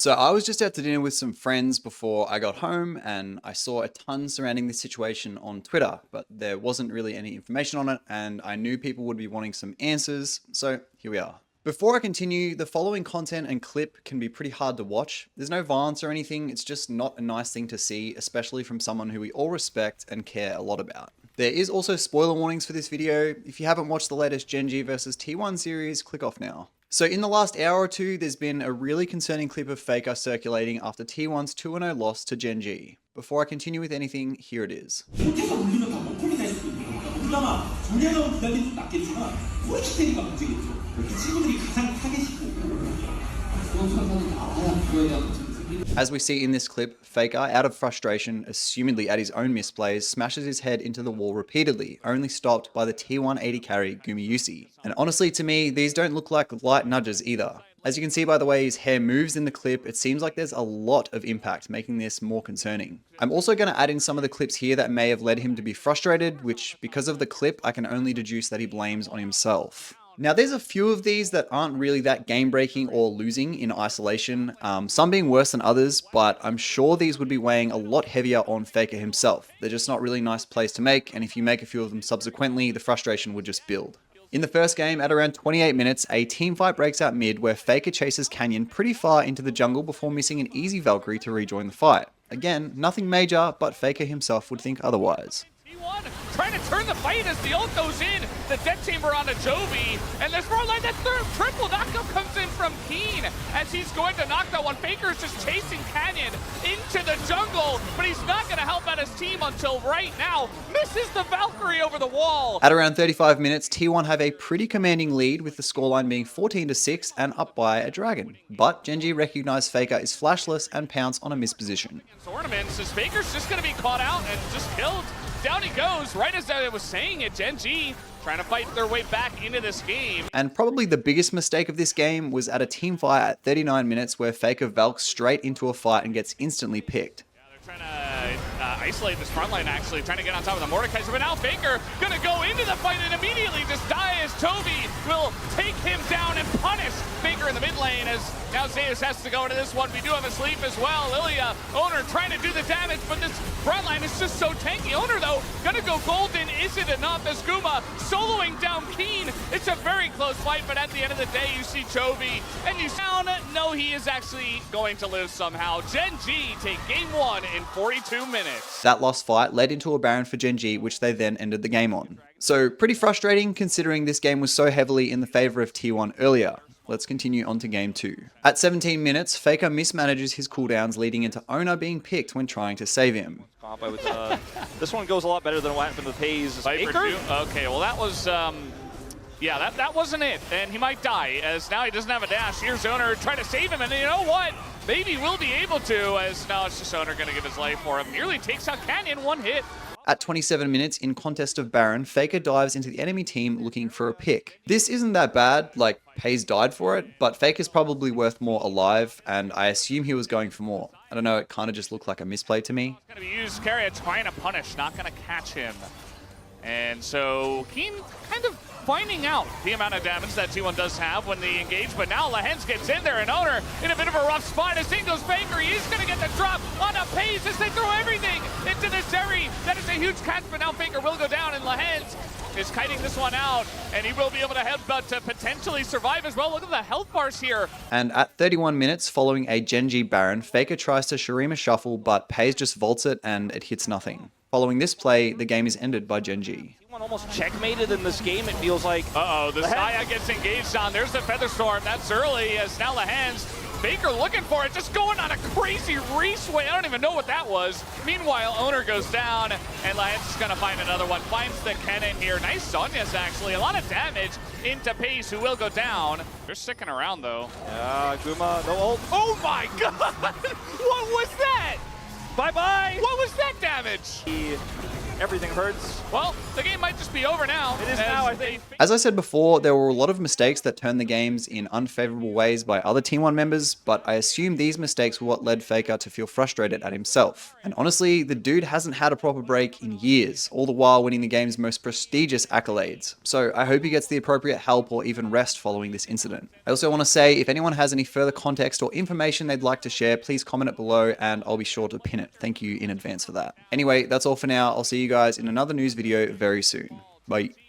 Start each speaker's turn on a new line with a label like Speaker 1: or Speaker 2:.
Speaker 1: So I was just out to dinner with some friends before I got home and I saw a ton surrounding this situation on Twitter, but there wasn't really any information on it and I knew people would be wanting some answers, so here we are. Before I continue, the following content and clip can be pretty hard to watch. There's no violence or anything, it's just not a nice thing to see, especially from someone who we all respect and care a lot about. There is also spoiler warnings for this video. If you haven't watched the latest Gen.G versus T1 series, click off now. So in the last hour or two, there's been a really concerning clip of Faker circulating after T1's 2-0 loss to Gen.G. Before I continue with anything, here it is. As we see in this clip, Faker, out of frustration, assumedly at his own misplays, smashes his head into the wall repeatedly, only stopped by the T1 80 carry Gumayusi. And honestly, to me, these don't look like light nudges either. As you can see by the way his hair moves in the clip, it seems like there's a lot of impact, making this more concerning. I'm also going to add in some of the clips here that may have led him to be frustrated, which, because of the clip, I can only deduce that he blames on himself. Now there's a few of these that aren't really that game breaking or losing in isolation, some being worse than others, but I'm sure these would be weighing a lot heavier on Faker himself. They're just not really nice plays to make, and if you make a few of them subsequently, the frustration would just build. In the first game, at around 28 minutes, a team fight breaks out mid where Faker chases Canyon pretty far into the jungle before missing an easy Valkyrie to rejoin the fight. Again, nothing major, but Faker himself would think otherwise.
Speaker 2: Trying to turn the fight as the ult goes in. The death chamber on a Jovi. And this front line, that third triple knockup comes in from Keen as he's going to knock that one. Faker's just chasing Canyon into the jungle, but he's not going to help out his team until right now. Misses the Valkyrie over the wall.
Speaker 1: At around 35 minutes, T1 have a pretty commanding lead with the scoreline being 14-6 and up by a dragon. But Gen.G recognize Faker is flashless and pounce on a misposition.
Speaker 2: Ornaments as Faker's just going to be caught out and just killed. Down he goes, right as I was saying it, Gen.G trying to fight their way back into this game.
Speaker 1: And probably the biggest mistake of this game was at a team fight at 39 minutes where Faker valks straight into a fight and gets instantly picked.
Speaker 2: Yeah, they're trying to isolate this front line actually, trying to get on top of the Mordekaiser, but now Faker gonna go into the fight and immediately just die as Toby will take him down and punish Faker in the mid lane as now Zeus has to go into this one. We do have a sleep as well. Lilia, Owner trying to do the damage, but this front line is just so tanky. Owner though, gonna go golden. Is it enough as Guma soloing down Keen? It's a very close fight, but at the end of the day, you see Chovy and you sound, no, he is actually going to live somehow. Gen.G take game 1 in 42 minutes.
Speaker 1: That lost fight led into a Baron for Gen.G, which they then ended the game on. So pretty frustrating considering this game was so heavily in the favor of T1 earlier. Let's continue on to game 2. At 17 minutes, Faker mismanages his cooldowns, leading into Owner being picked when trying to save him.
Speaker 3: This one goes a lot better than what happened with Hayes.
Speaker 2: Faker? Okay, well that was, yeah, that wasn't it. And he might die as now he doesn't have a dash. Here's Owner trying to save him, and you know what? Maybe will be able to, as now it's just Owner gonna give his life for him. Nearly takes out Canyon, one hit.
Speaker 1: At 27 minutes, in Contest of Baron, Faker dives into the enemy team looking for a pick. This isn't that bad, like, Hayes died for it, but Faker's probably worth more alive, and I assume he was going for more. I don't know, it kind of just looked like a misplay to me.
Speaker 2: Gonna be used, Carrier trying to punish, not gonna catch him. And so, Keen kind of finding out the amount of damage that T1 does have when they engage, but now Lahens gets in there and Owner in a bit of a rough spot as in goes Faker. He's gonna get the drop on a Pace as they throw everything into the Zeri. That is a huge catch, but now Faker will go down and Lahens is kiting this one out, and he will be able to headbutt to potentially survive as well. Look at the health bars here.
Speaker 1: And at 31 minutes, following a Gen.G Baron, Faker tries to Shurima Shuffle, but Pace just vaults it and it hits nothing. Following this play, the game is ended by Gen.G.
Speaker 3: Almost checkmated in this game, it feels like.
Speaker 2: Uh-oh, the Saya gets engaged on. There's the Featherstorm. That's early as now Lahens. Faker looking for it, just going on a crazy race way. I don't even know what that was. Meanwhile, Owner goes down, and Lahens is going to find another one. Finds the cannon here. Nice Zhonya's actually. A lot of damage into Pace, who will go down. They're sticking around, though.
Speaker 3: Yeah, Guma, no ult.
Speaker 2: Oh my god! What was that?
Speaker 3: Bye-bye!
Speaker 2: What was that damage?
Speaker 3: Everything hurts.
Speaker 2: Well, the game might just be over now.
Speaker 3: It is now, I think.
Speaker 1: As I said before, there were a lot of mistakes that turned the games in unfavorable ways by other Team 1 members, but I assume these mistakes were what led Faker to feel frustrated at himself. And honestly, the dude hasn't had a proper break in years, all the while winning the game's most prestigious accolades. So I hope he gets the appropriate help or even rest following this incident. I also want to say, if anyone has any further context or information they'd like to share, please comment it below and I'll be sure to pin it. Thank you in advance for that. Anyway, that's all for now. I'll see you guys in another news video very soon. Bye.